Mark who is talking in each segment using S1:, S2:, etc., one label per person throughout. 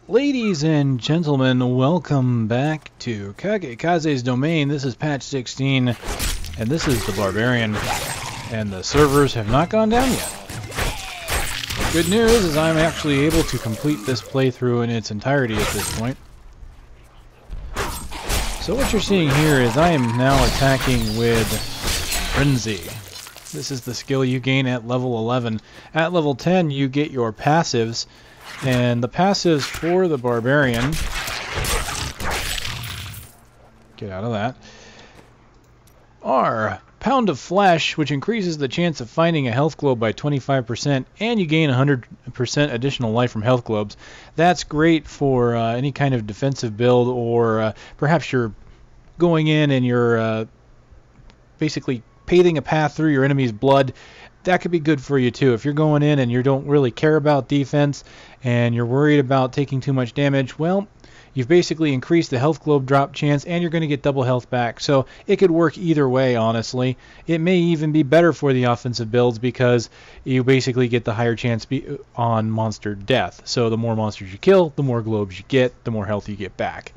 S1: Ladies and gentlemen, welcome back to Kagekaze's Domain. This is patch 16, and this is the Barbarian, and the servers have not gone down yet. The good news is I'm actually able to complete this playthrough in its entirety at this point. So what you're seeing here is I am now attacking with Frenzy. This is the skill you gain at level 11. At level 10 you get your passives. And the passives for the Barbarian, get out of that, are Pound of Flesh, which increases the chance of finding a health globe by 25%, and you gain 100% additional life from health globes. That's great for any kind of defensive build, or perhaps you're going in and you're basically paving a path through your enemy's blood. That could be good for you too. If you're going in and you don't really care about defense and you're worried about taking too much damage, well, you've basically increased the health globe drop chance and you're going to get double health back. So it could work either way, honestly. It may even be better for the offensive builds because you basically get the higher chance on monster death. So the more monsters you kill, the more globes you get, the more health you get back.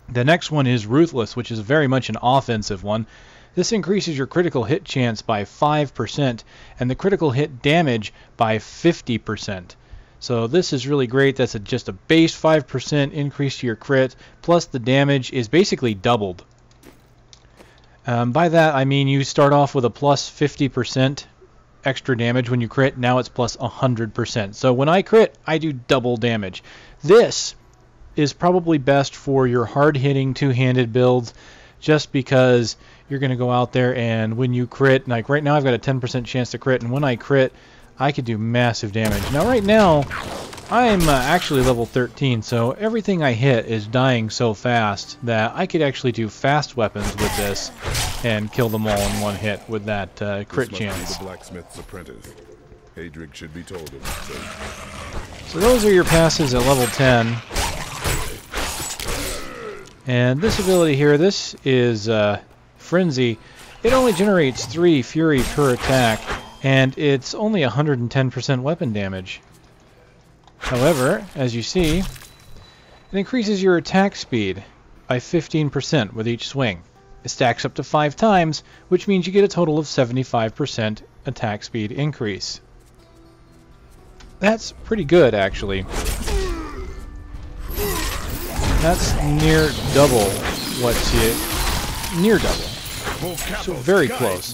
S1: The next one is Ruthless, which is very much an offensive one. This increases your critical hit chance by 5% and the critical hit damage by 50%. So this is really great. That's just a base 5% increase to your crit, plus the damage is basically doubled. By that I mean you start off with a plus 50% extra damage when you crit. Now it's plus 100%. So when I crit, I do double damage. This is probably best for your hard-hitting two-handed builds, just because you're going to go out there and when you crit, like right now I've got a 10% chance to crit, and when I crit I could do massive damage. Now right now I'm actually level 13, so everything I hit is dying so fast that I could actually do fast weapons with this and kill them all in one hit with that crit chance.
S2: The blacksmith's apprentice. Adric should be told of it.
S1: So those are your passes at level 10. And this ability here, this is Frenzy. It only generates 3 Fury per attack, and it's only 110% weapon damage. However, as you see, it increases your attack speed by 15% with each swing. It stacks up to 5 times, which means you get a total of 75% attack speed increase. That's pretty good, actually. That's near double what's it. Near double. So very close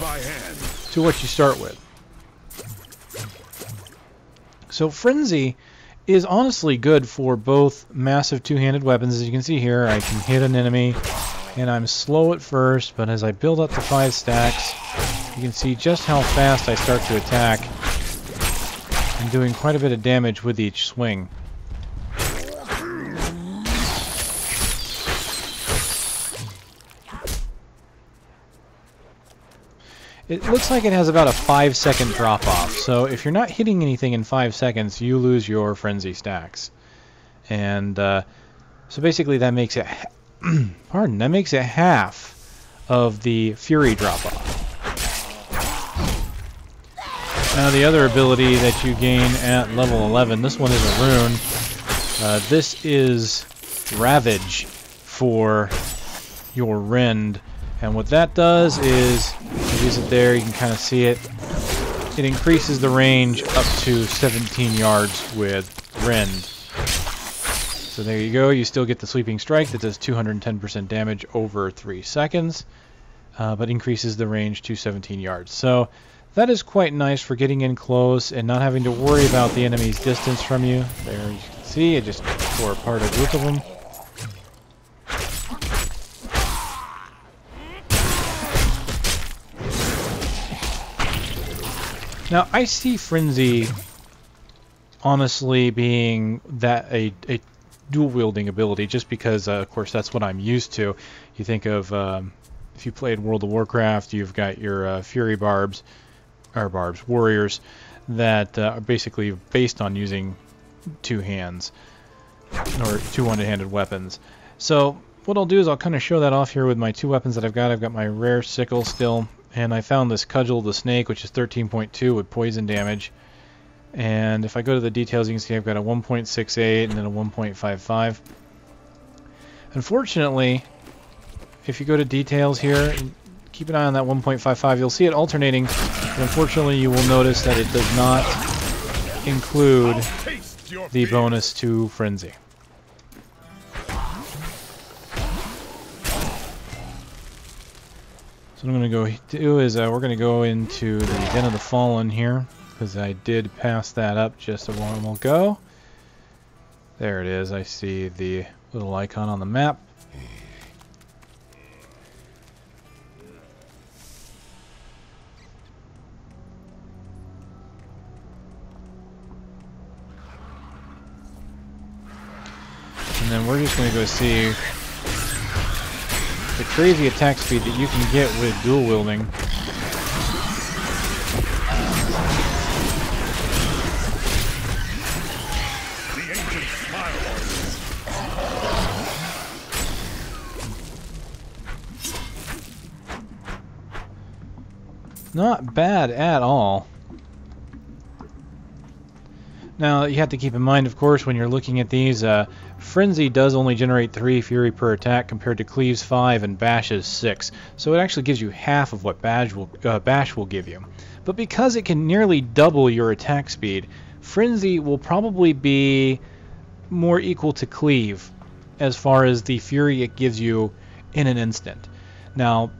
S1: to what you start with. So Frenzy is honestly good for both massive two-handed weapons. As you can see here, I can hit an enemy and I'm slow at first, but as I build up to 5 stacks, you can see just how fast I start to attack. I'm doing quite a bit of damage with each swing. It looks like it has about a 5-second drop-off, so if you're not hitting anything in 5 seconds, you lose your Frenzy stacks. And so basically that makes it, that makes it half of the Fury drop-off. Now the other ability that you gain at level 11, this one is a rune. This is Ravage for your Rend. And what that does is, use it there, you can kind of see it. It increases the range up to 17 yards with Rend. So there you go, you still get the Sweeping Strike that does 210% damage over 3 seconds, but increases the range to 17 yards. So that is quite nice for getting in close and not having to worry about the enemy's distance from you. There you can see, it just tore apart a group of them. Now, I see Frenzy honestly being that a dual-wielding ability, just because, of course, that's what I'm used to. You think of, if you played World of Warcraft, you've got your Fury warriors that are basically based on using 2 hands, or 2 one-handed weapons. So what I'll do is I'll kind of show that off here with my 2 weapons that I've got. I've got my rare sickle still. And I found this Cudgel the Snake, which is 13.2 with poison damage. And if I go to the details, you can see I've got a 1.68 and then a 1.55. Unfortunately, if you go to details here, keep an eye on that 1.55, you'll see it alternating. But unfortunately, you will notice that it does not include the bonus to Frenzy. So what I'm going to go do is we're going to go into the Den of the Fallen here, because I did pass that up just a while ago. There it is. I see the little icon on the map. And then we're just going to go see the crazy attack speed that you can get with dual wielding. Not bad at all. Now, you have to keep in mind, of course, when you're looking at these, Frenzy does only generate 3 Fury per attack compared to Cleave's 5 and Bash's 6. So it actually gives you half of what Bash will give you. But because it can nearly double your attack speed, Frenzy will probably be more equal to Cleave as far as the Fury it gives you in an instant. Now,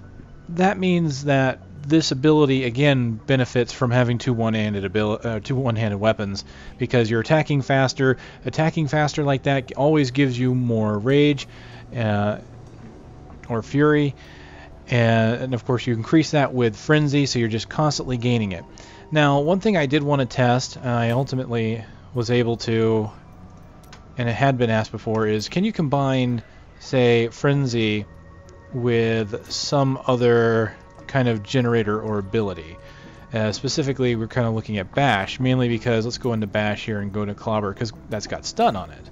S1: that means that this ability again benefits from having two one-handed weapons, because you're attacking faster. Attacking faster like that always gives you more rage or fury, and of course you increase that with frenzy, so you're just constantly gaining it. Now, one thing I did want to test, I ultimately was able to, and it had been asked before, is can you combine, say, frenzy with some other kind of generator or ability. Specifically, we're kind of looking at Bash, mainly because, let's go into Bash here and go to Clobber, because that's got stun on it.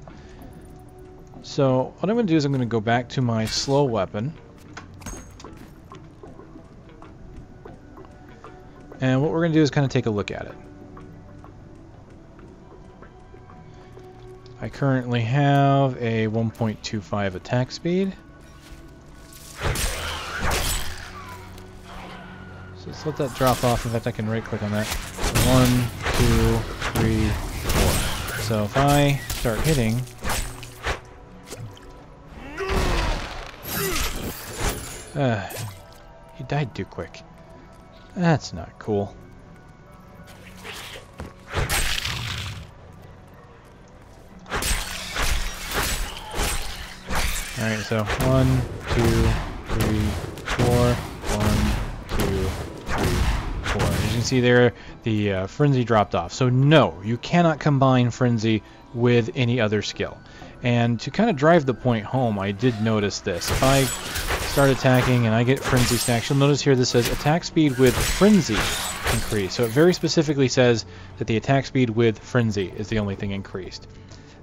S1: So what I'm going to do is I'm going to go back to my slow weapon. And what we're going to do is kind of take a look at it. I currently have a 1.25 attack speed. So let's let that drop off. In fact, I can right click on that. 1, 2, 3, 4. So if I start hitting, he died too quick. That's not cool. Alright, so 1, 2, 3, 4. 1, 2, 3, 4. As you can see there, the Frenzy dropped off. So no, you cannot combine Frenzy with any other skill. And to kind of drive the point home, I did notice this. If I start attacking and I get Frenzy stacks, you'll notice here this says attack speed with Frenzy increase. So it very specifically says that the attack speed with Frenzy is the only thing increased.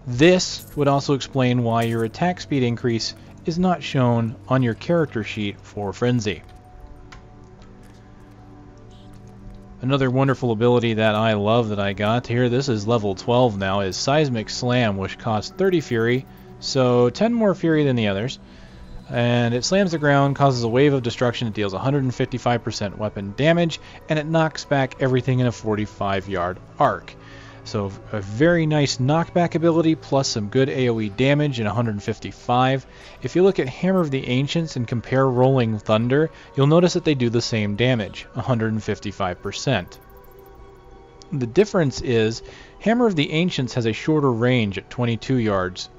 S1: This would also explain why your attack speed increase is not shown on your character sheet for Frenzy. Another wonderful ability that I love that I got here, this is level 12 now, is Seismic Slam, which costs 30 Fury, so 10 more Fury than the others. And it slams the ground, causes a wave of destruction, it deals 155% weapon damage, and it knocks back everything in a 45-yard arc. So a very nice knockback ability, plus some good AoE damage and 155. If you look at Hammer of the Ancients and compare Rolling Thunder, you'll notice that they do the same damage, 155%. The difference is Hammer of the Ancients has a shorter range at 22 yards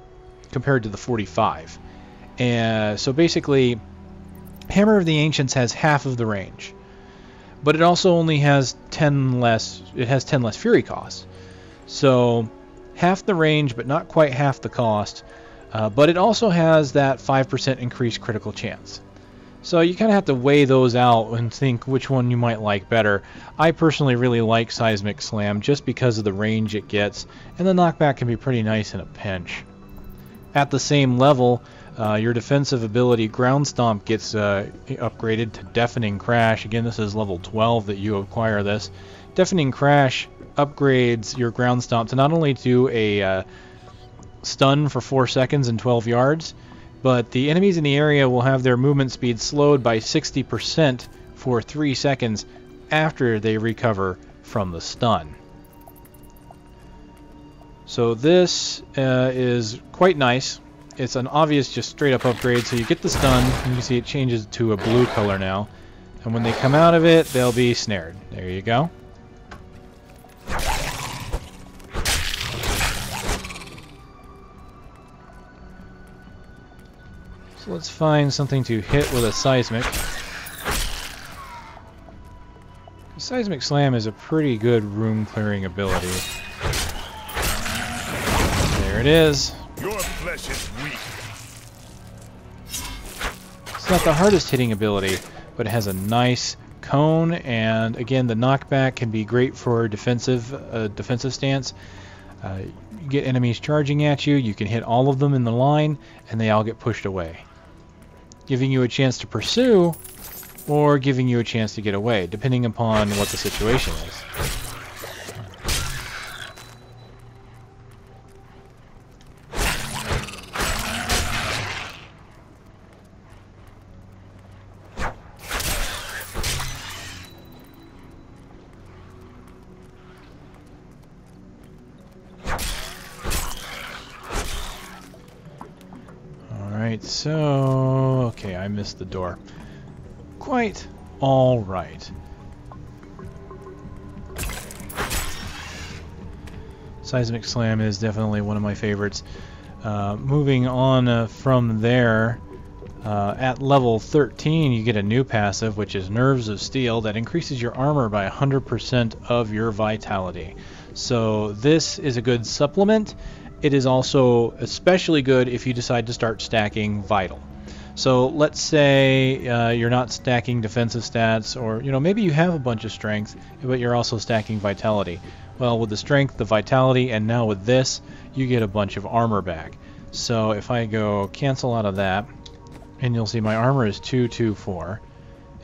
S1: compared to the 45. And so basically, Hammer of the Ancients has half of the range, but it also only has 10 less Fury costs. So half the range, but not quite half the cost. But it also has that 5% increased critical chance. So you kind of have to weigh those out and think which one you might like better. I personally really like Seismic Slam just because of the range it gets, and the knockback can be pretty nice in a pinch. At the same level, your defensive ability Ground Stomp gets upgraded to Deafening Crash. Again, this is level 12 that you acquire this. Deafening Crash upgrades your ground stomp to not only do a stun for 4 seconds and 12 yards, but the enemies in the area will have their movement speed slowed by 60% for 3 seconds after they recover from the stun. So this is quite nice. It's an obvious just straight up upgrade. So you get the stun, and you can see it changes to a blue color now. And when they come out of it, they'll be snared. There you go. So let's find something to hit with a Seismic. Seismic Slam is a pretty good room clearing ability. There it is.
S2: Your flesh is weak.
S1: It's not the hardest hitting ability, but it has a nice cone, and again the knockback can be great for defensive stance. You get enemies charging at you, you can hit all of them in the line, and they all get pushed away, giving you a chance to pursue or giving you a chance to get away, depending upon what the situation is. Alright, so... okay, I missed the door. Quite alright. Seismic Slam is definitely one of my favorites. Moving on from there, at level 13 you get a new passive, which is Nerves of Steel, that increases your armor by 100% of your vitality. So this is a good supplement. It is also especially good if you decide to start stacking Vital. So let's say you're not stacking defensive stats, or maybe you have a bunch of strength, but you're also stacking vitality. Well, with the strength, the vitality, and now with this, you get a bunch of armor back. So if I go cancel out of that, and you'll see my armor is 224,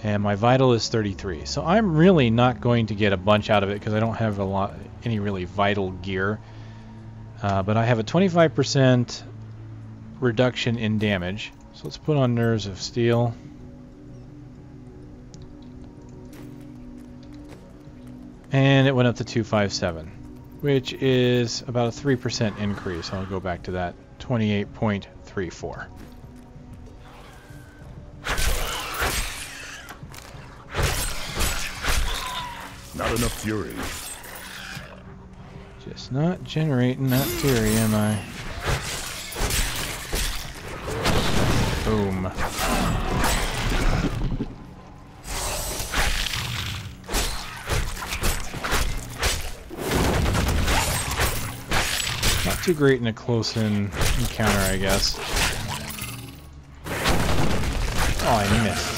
S1: and my vital is 33. So I'm really not going to get a bunch out of it because I don't have any really vital gear. But I have a 25% reduction in damage. So let's put on Nerves of Steel. And it went up to 257, which is about a 3% increase. I'll go back to that, 28.34.
S2: Not enough fury.
S1: Just not generating that fury, am I? Boom. Not too great in a close-in encounter, I guess. Oh, I missed.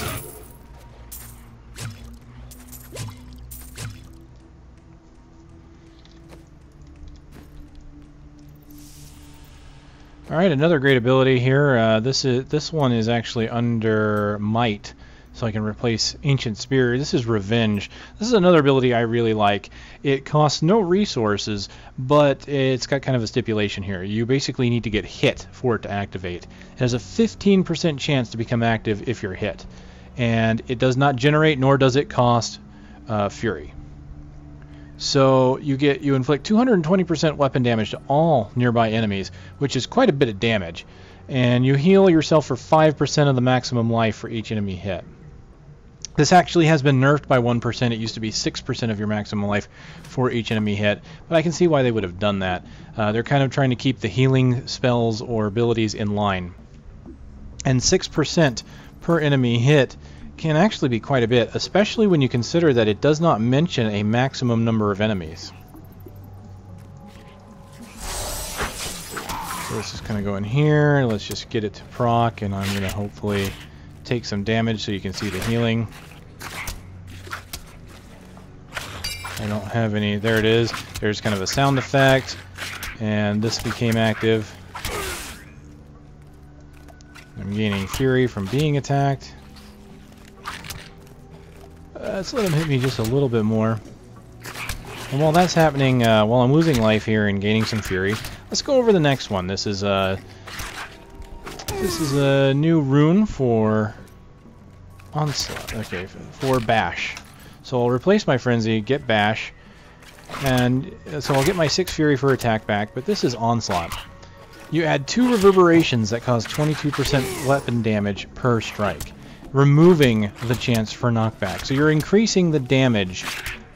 S1: Alright, another great ability here. This one is actually under Might, so I can replace Ancient Spear. This is Revenge. This is another ability I really like. It costs no resources, but it's got kind of a stipulation here. You basically need to get hit for it to activate. It has a 15% chance to become active if you're hit, and it does not generate nor does it cost Fury. So you inflict 220% weapon damage to all nearby enemies, which is quite a bit of damage, and you heal yourself for 5% of the maximum life for each enemy hit. This actually has been nerfed by 1%. It used to be 6% of your maximum life for each enemy hit, but I can see why they would have done that. They're kind of trying to keep the healing spells or abilities in line. And 6% per enemy hit can actually be quite a bit, especially when you consider that it does not mention a maximum number of enemies. So let's just kind of go in here, let's just get it to proc, and I'm going to hopefully take some damage so you can see the healing. I don't have any, there it is, there's kind of a sound effect, and this became active. I'm gaining fury from being attacked. Let's let him hit me just a little bit more. And while that's happening, while I'm losing life here and gaining some fury, let's go over the next one. This is a new rune for Onslaught. Okay, for Bash. So I'll replace my Frenzy, get Bash, and so I'll get my 6 Fury for attack back, but this is Onslaught. You add 2 reverberations that cause 22% weapon damage per strike, removing the chance for knockback. So you're increasing the damage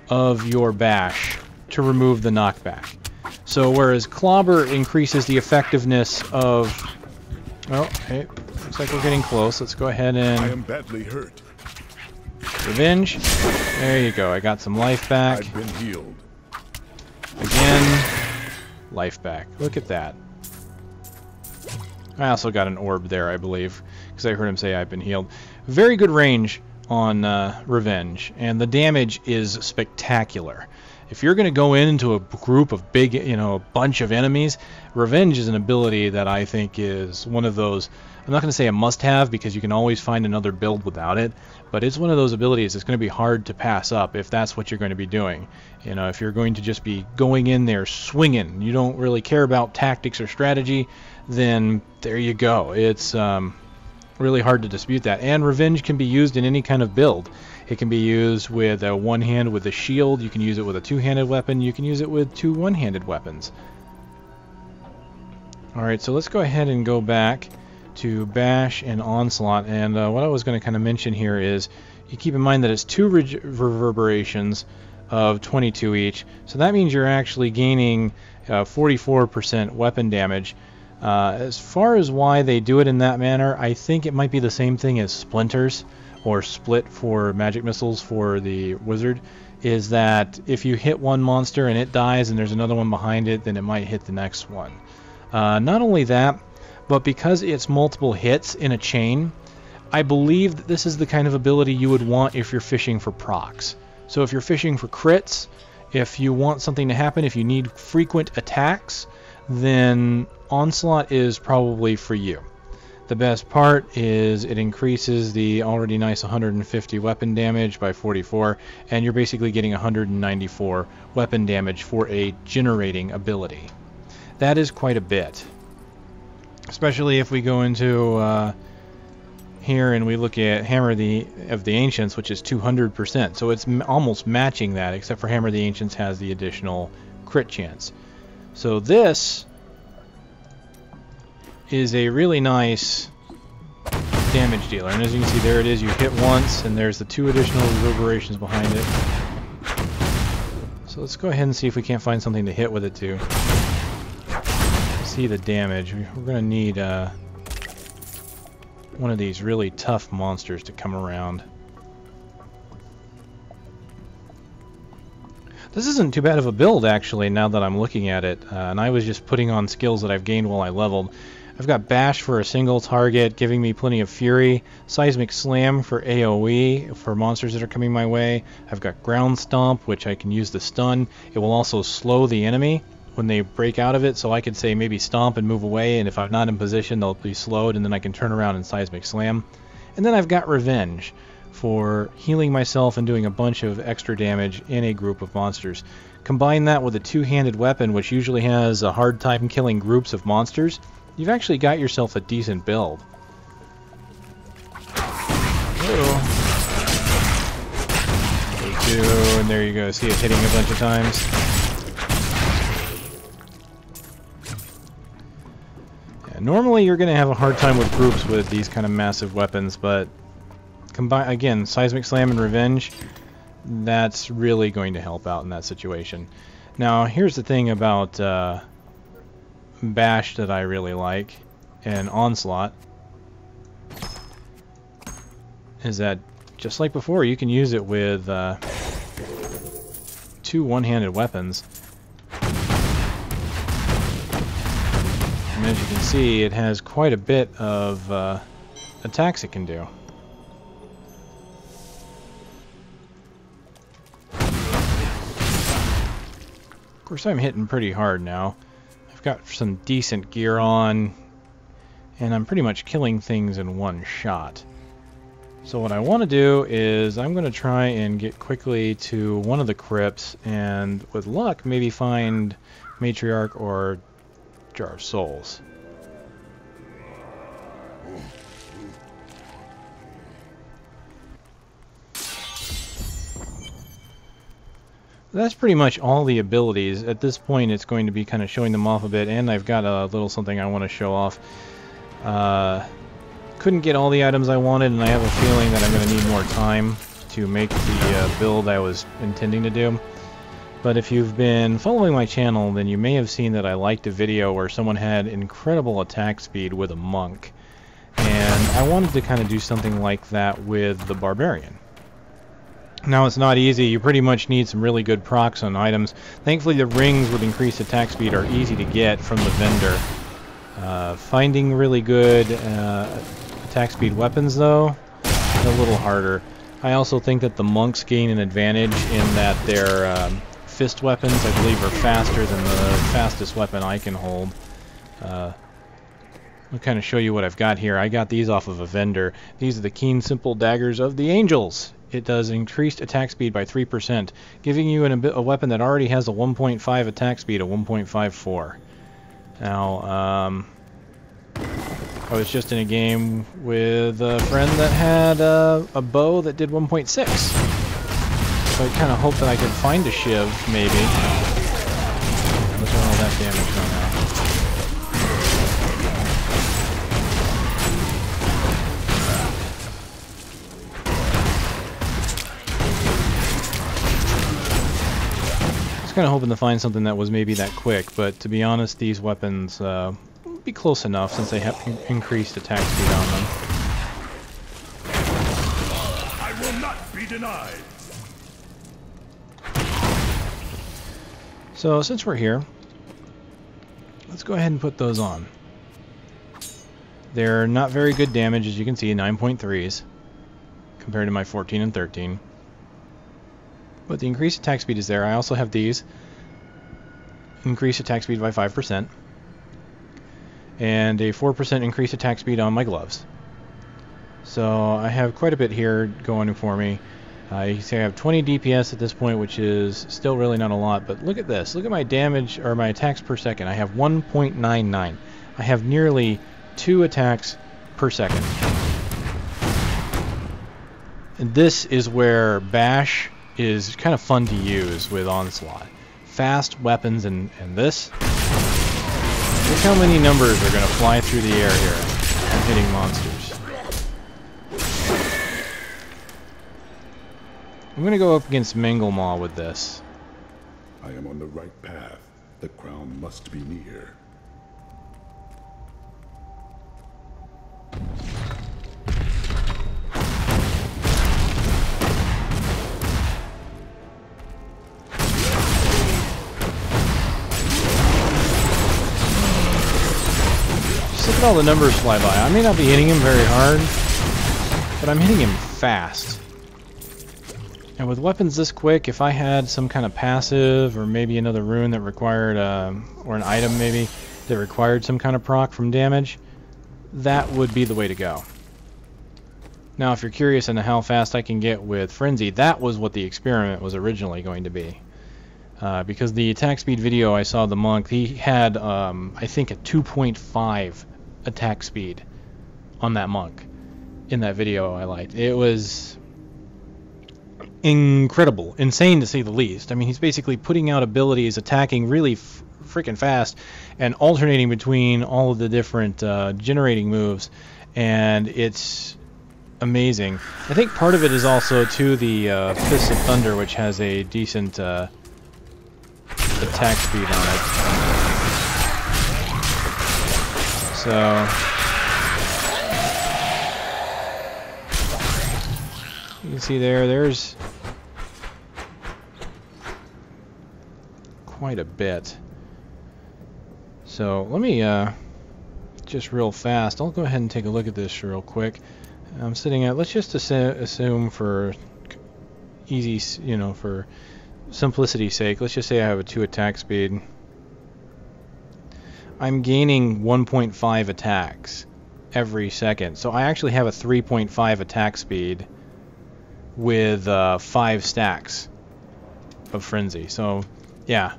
S1: of your Bash to remove the knockback. So whereas Clobber increases the effectiveness of... Oh, hey, looks like we're getting close. Let's go ahead and...
S2: I am badly hurt.
S1: Revenge. There you go. I got some life back.
S2: I've been healed.
S1: Again, life back. Look at that. I also got an orb there, I believe, because I heard him say I've been healed. Very good range on Revenge, and the damage is spectacular. If you're going to go into a group of big, a bunch of enemies, Revenge is an ability that I think is one of those, I'm not going to say a must-have because you can always find another build without it, but it's one of those abilities that's going to be hard to pass up if that's what you're going to be doing. If you're going to just be going in there swinging, you don't really care about tactics or strategy, then there you go. It's really hard to dispute that. And Revenge can be used in any kind of build. It can be used with a one-hand with a shield, you can use it with a two-handed weapon, you can use it with 2 one-handed weapons. Alright, so let's go ahead and go back to Bash and Onslaught, and what I was going to kind of mention here is you keep in mind that it's 2 reverberations of 22 each, so that means you're actually gaining 44% weapon damage. As far as why they do it in that manner, I think it might be the same thing as Splinters or Split for magic missiles for the wizard, is that if you hit one monster and it dies and there's another one behind it, then it might hit the next one. Not only that, but because it's multiple hits in a chain, I believe that this is the kind of ability you would want if you're fishing for procs. So if you're fishing for crits, if you want something to happen, if you need frequent attacks, then Onslaught is probably for you. The best part is it increases the already nice 150 weapon damage by 44, and you're basically getting 194 weapon damage for a generating ability. That is quite a bit. Especially if we go into here and we look at Hammer of the Ancients, which is 200%. So it's almost matching that, except for Hammer of the Ancients has the additional crit chance. So this is a really nice damage dealer. And as you can see, there it is. You hit once, and there's the 2 additional reverberations behind it. So let's go ahead and see if we can't find something to hit with it too. See the damage. We're going to need one of these really tough monsters to come around. This isn't too bad of a build, actually, now that I'm looking at it. And I was just putting on skills that I've gained while I leveled. I've got Bash for a single target, giving me plenty of Fury. Seismic Slam for AoE, for monsters that are coming my way. I've got Ground Stomp, which I can use to stun. It will also slow the enemy when they break out of it, so I could say maybe Stomp and move away, and if I'm not in position, they'll be slowed, and then I can turn around and Seismic Slam. And then I've got Revenge for healing myself and doing a bunch of extra damage in a group of monsters. Combine that with a two-handed weapon, which usually has a hard time killing groups of monsters, you've actually got yourself a decent build. And there you go. See it hitting a bunch of times. Yeah, normally you're going to have a hard time with groups with these kind of massive weapons, but combine again, Seismic Slam and Revenge, that's really going to help out in that situation. Now, here's the thing about Bash that I really like, and Onslaught, is that just like before, you can use it with 2 one-handed weapons. And as you can see, it has quite a bit of attacks it can do. Of course, I'm hitting pretty hard now. I've got some decent gear on, and I'm pretty much killing things in one shot. So what I want to do is I'm going to try and get quickly to one of the crypts, and with luck maybe find Matriarch or Jar of Souls. That's pretty much all the abilities. At this point it's going to be kind of showing them off a bit, and I've got a little something I want to show off. Couldn't get all the items I wanted, and I have a feeling that I'm going to need more time to make the build I was intending to do. But if you've been following my channel, then you may have seen that I liked a video where someone had incredible attack speed with a monk. And I wanted to kind of do something like that with the Barbarian. Now it's not easy. You pretty much need some really good procs on items. Thankfully the rings with increased attack speed are easy to get from the vendor. Finding really good attack speed weapons though, a little harder. I also think that the monks gain an advantage in that their fist weapons, I believe, are faster than the fastest weapon I can hold. I'll kind of show you what I've got here. I got these off of a vendor. These are the Keen Simple Daggers of the Angels. It does increased attack speed by 3%, giving you a weapon that already has a 1.5 attack speed of 1.54. Now, I was just in a game with a friend that had a bow that did 1.6. So I kind of hoped that I could find a shiv, maybe. Look at all that damage going on. Kind of hoping to find something that was maybe that quick, but to be honest, these weapons would be close enough since they have increased attack speed on them.
S2: I will not be denied.
S1: So since we're here, let's go ahead and put those on. They're not very good damage, as you can see, 9.3s compared to my 14 and 13. But the increased attack speed is there. I also have these. Increased attack speed by 5%. And a 4% increased attack speed on my gloves. So I have quite a bit here going for me. You can see I have 20 DPS at this point, which is still really not a lot. But look at this. Look at my damage, or my attacks per second. I have 1.99. I have nearly 2 attacks per second. And this is where Bash is kind of fun to use with Onslaught. Fast weapons and this. Look how many numbers are going to fly through the air here and hitting monsters. I'm going to go up against Mengelmaw with this.
S2: I am on the right path. The crown must be near.
S1: Look at all the numbers fly by. I may not be hitting him very hard, but I'm hitting him fast. And with weapons this quick, if I had some kind of passive, or maybe another rune that required, or an item maybe, that required some kind of proc from damage, that would be the way to go. Now if you're curious into how fast I can get with Frenzy, that was what the experiment was originally going to be. Because the attack speed video I saw the monk, he had, I think, a 2.5 attack speed on that monk in that video I liked. It was incredible, insane to say the least. I mean, he's basically putting out abilities, attacking really freaking fast, and alternating between all of the different generating moves, and it's amazing. I think part of it is also to the Fists of Thunder, which has a decent attack speed on it. So you can see there's quite a bit. So let me just real fast, I'll go ahead and take a look at this real quick. I'm sitting at, let's just assume for easy, for simplicity's sake, let's just say I have a 2 attack speed. I'm gaining 1.5 attacks every second. So I actually have a 3.5 attack speed with 5 stacks of frenzy. So yeah,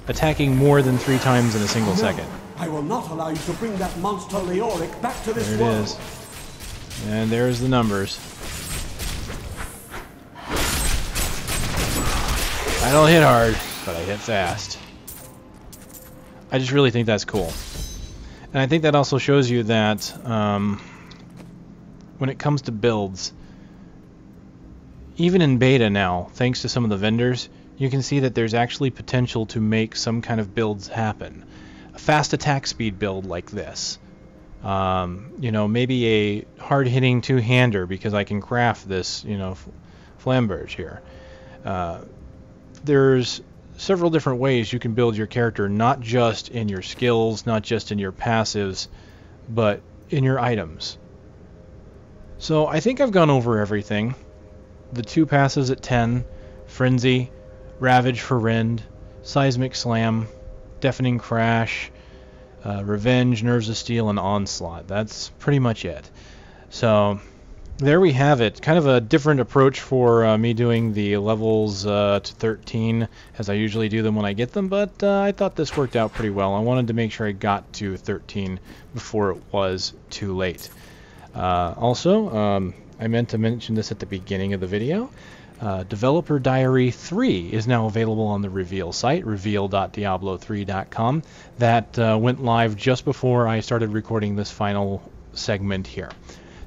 S1: attacking more than 3 times in a single second.
S3: I will not allow you to bring that monster Leoric back to this
S1: There it
S3: world.
S1: is. And there's the numbers. I don't hit hard, but I hit fast. I just really think that's cool. And I think that also shows you that when it comes to builds, even in beta now, thanks to some of the vendors, you can see that there's actually potential to make some kind of builds happen. A fast attack speed build like this. You know, maybe a hard-hitting two-hander because I can craft this, you know, flamberge here. There's several different ways you can build your character, not just in your skills, not just in your passives, but in your items. So I think I've gone over everything. The 2 passives at 10, Frenzy, Ravage for Rend, Seismic Slam, Deafening Crash, Revenge, Nerves of Steel, and Onslaught. That's pretty much it. So there we have it. Kind of a different approach for me doing the levels to 13 as I usually do them when I get them, but I thought this worked out pretty well. I wanted to make sure I got to 13 before it was too late. Also, I meant to mention this at the beginning of the video. Developer Diary 3 is now available on the Reveal site, reveal.diablo3.com. That went live just before I started recording this final segment here.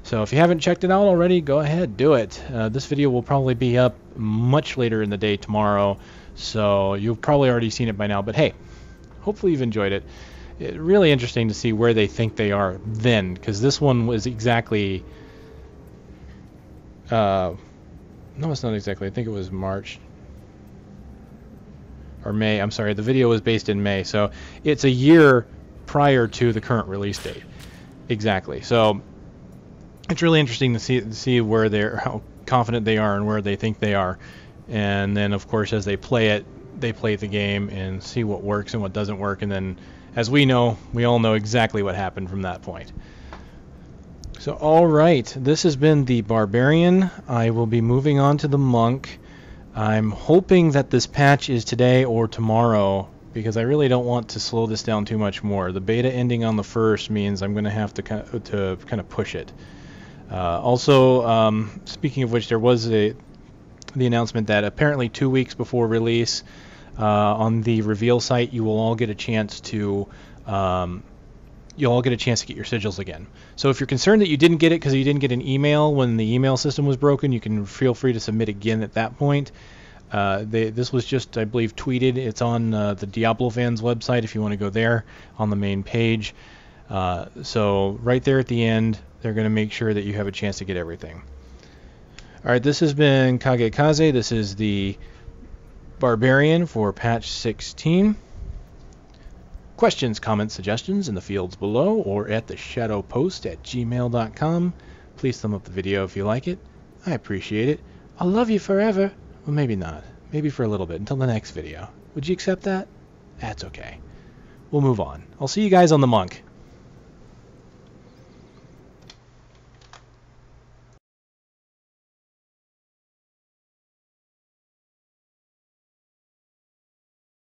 S1: So if you haven't checked it out already, go ahead, do it. This video will probably be up much later in the day tomorrow, so you've probably already seen it by now. But hey, hopefully you've enjoyed it. It's really interesting to see where they think they are then, because this one was exactly... no, it's not exactly. I think it was March or May. I'm sorry, the video was based in May, so it's a year prior to the current release date. Exactly. So it's really interesting to see where how confident they are and where they think they are, and then of course as they play the game and see what works and what doesn't work, and then as we all know exactly what happened from that point. So alright, this has been the Barbarian. I will be moving on to the Monk. I'm hoping that this patch is today or tomorrow, because I really don't want to slow this down too much more. The beta ending on the 1st means I'm going to have to kind of push it. Also, speaking of which, there was the announcement that apparently 2 weeks before release on the Reveal site, you will all get a chance to get your sigils again. So if you're concerned that you didn't get it because you didn't get an email when the email system was broken, you can feel free to submit again at that point. This was just, I believe, tweeted. It's on the Diablo fans website if you want to go there on the main page. So right there at the end, they're going to make sure that you have a chance to get everything. Alright, this has been Kagekaze. This is the Barbarian for patch 16. Questions, comments, suggestions in the fields below or at the shadowpost@gmail.com. Please thumb up the video if you like it. I appreciate it. I'll love you forever. Well, maybe not. Maybe for a little bit until the next video. Would you accept that? That's okay. We'll move on. I'll see you guys on the Monk.